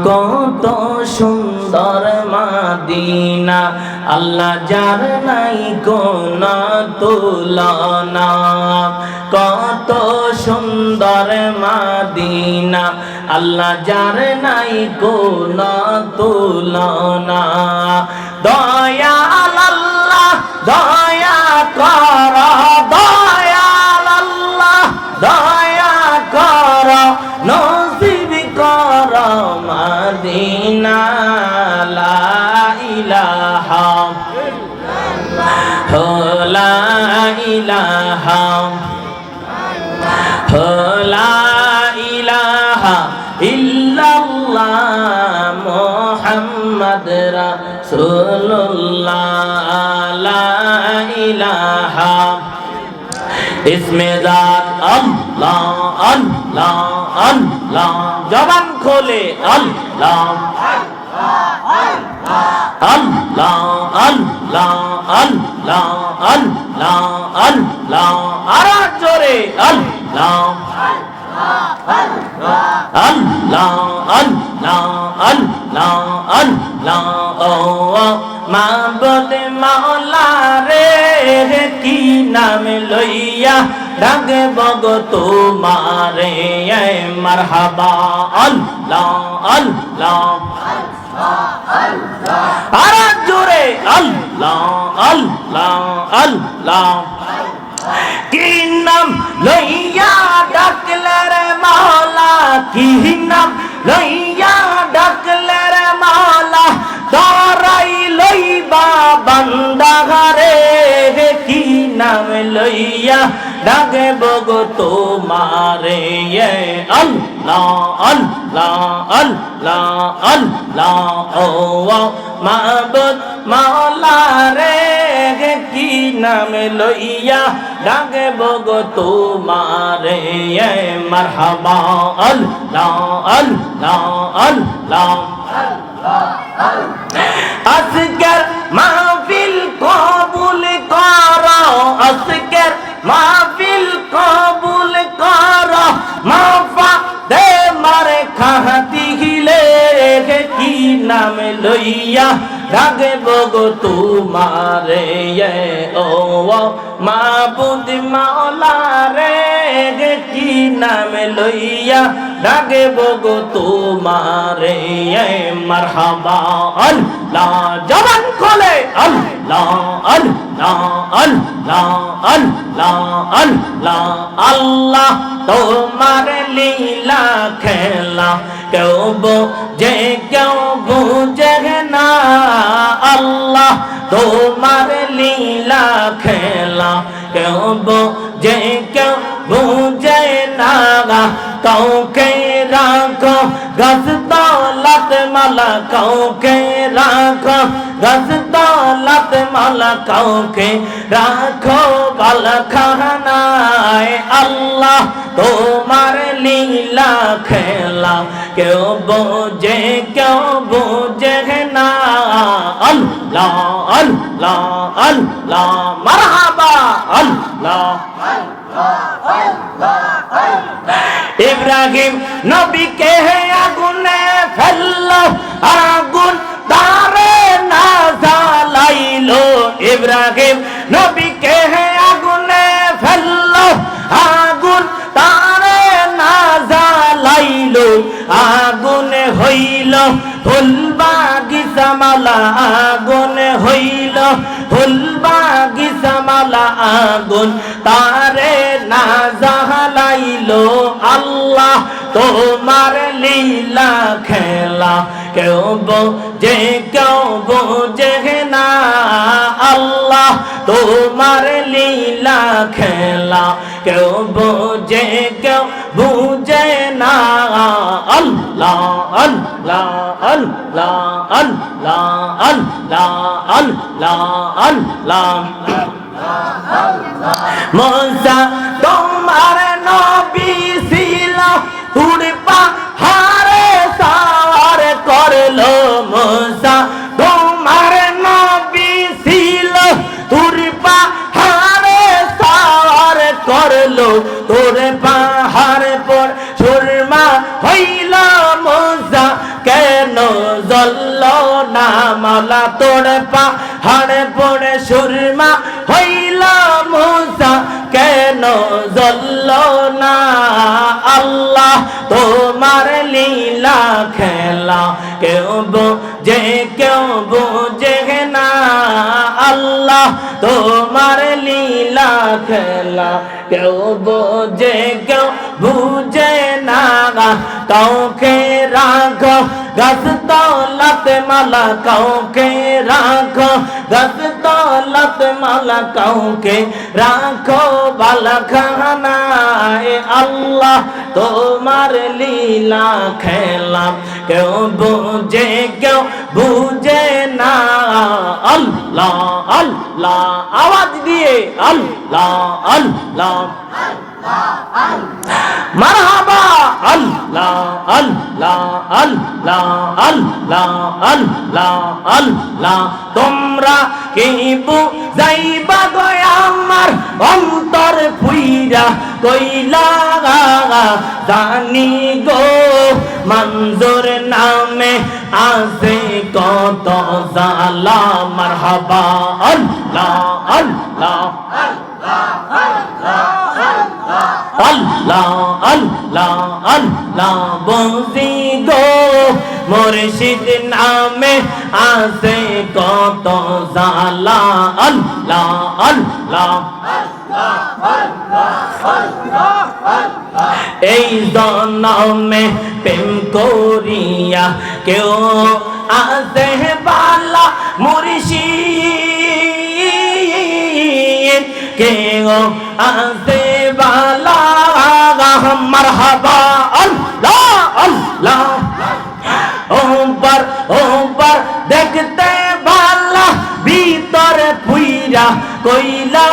কত সুন্দর মদিনা আল্লাহ যার নাই কোনো তুলনা কত সুন্দর মদিনা আল্লাহ যার নাই কোনো তুলনা দয়াল আল্লাহ দয়া কর দয়াল আল্লাহ দয়া কর নসিব কর মদিনা লা ইলাহা লা ইলাহা লা ইলাহা ইল্লাল্লাহ মুহাম্মদ রাসূলুল্লাহ লা ইলাহা ইসমে জাত আল্লাহ আল্লাহ আল্লাহ জবান খোলে আল্লাহ আল্লাহ আল্লাহ আল্লাহ আল্লাহ আল্লাহ আর জোরে আল্লাহ আল্লাহ আল্লাহ আল্লাহ আল্লাহ ও মাবুদ মাওলা রে কি নাম লইয়া ডাকব গো তোমারে মারহাবা আল্লাহ আল্লাহ আর জোরে আল্লাহ আল্লাহ আল্লাহ কি নাম লইয়া ডাকলে রে মাওলা কি নাম লইয়া ডাকলে রে মাওলা ধরাই লইবা বান্দা রে কি নাম লইয়া ডাকব গো তোমারে আল্লাহ আল্লাহ আল্লাহ আল্লাহ ও মাবুদ মাওলা রে কি নাম লইয়া ডাকব গো তোমারে মারহাবা আল্লাহ আল্লাহ আল্লাহ আজকের মাহফিল কবুল করো আজকের মাহফিল কবুল করো মাফা দে মারে খাতি হিলে কি নাম লইয়া ডাকব গো তোমারে ও মাবুদ মাওলা রে কি নাম লইয়া ডাকব গো তোমারে মারহাবা আল্লাহ জবান খোলে আল্লাহ আল্লাহ আল্লাহ আল্লাহ আল্লাহ আল্লাহ তোমার লীলা খেলা কেউ বোঝে কেউ বুঝে না আল্লাহ তোমার লীলা খেলা কেউ বোঝে কেউ বুঝে না কাউকে রাখো গাছ দৌলত মালা কাউকে রাখো গাছ দৌলত মালা কাউকে রাখো বালখানায় আল্লাহ তোমার লীলা খেলা কেউ বোঝে কেউ বুঝে না আল্লাহ আল্লাহ আল্লাহ মারহাবা আল্লাহ ইব্রাহিম নবীকে আগুনে ফেললো আগুন তারে না জ্বালাইলো ইব্রাহিম নবীকে আগুনে ফেললো আগুন তারে না জ্বালাইলো আগুন হইল ফুল বাগিচা মালা আগুন হইল ফুল বাগিচা মালা আগুন তারে না জ্বালাইলো আল্লাহ তোমার লীলা খেলা কেউ বোঝে কেউ বোঝে না আল্লাহ তোমার লীলা খেলা কেউ বোঝে কেউ বুঝে না আল্লাহ আল্লাহ আল্লাহ আল্লাহ আল্লাহ আল্লাহ আল্লাহ মুসা তোমার নবী ছিল তুড়ি পাহাড়ে সাওয়ার করলো মুসা তোমার নবী ছিল তুড়ি পাহাড়ে সাওয়ার করলো তোরে পাহাড় পর সুরমা হইল মুসা কে জ্বলল না মালা তোর পাহাড়ে পড়ে সুরমা হইল মুসা কেন জ্বলল না আল্লাহ তোমার লীলা খেলা কেউ বুঝে না আল্লাহ তোমার লীলা খেলা কেউ বুঝে না কাউকে রাখো গাছ তলাতে মালা কাউকে রাখো গাছ তলাতে মালা কাউকে রাখো বালাখানা এ আল্লাহ তোমার লীলা খেলা কেউ বুঝে না আল্লাহ আল্লাহ আওয়াজ দিয়ে আল্লাহ আল্লাহ মারহাবা আল্লাহ আল্লাহ আল্লাহ আল্লাহ আল্লাহ আল্লাহ তোমরা কি বুঝাইবা গো আমার অন্তর ফুইরা কইলা জানি গো মঞ্জুর নামে আছে কত জালা মারহাবা আল্লাহ আল্লাহ আল্লাহ আল্লাহ আল্লাহ বন্দি গো মুর্শিদ নামে আছে কত জালা আল্লাহ আল্লাহ এই জন্মে প্রেম করিয়া কেউ আছে বালা মুর্শিদ কেউ আছে বালা মারহাবা আল্লাহ আল্লাহ ওপর দেখতে ভালা ভিতরে পুইরা কইলা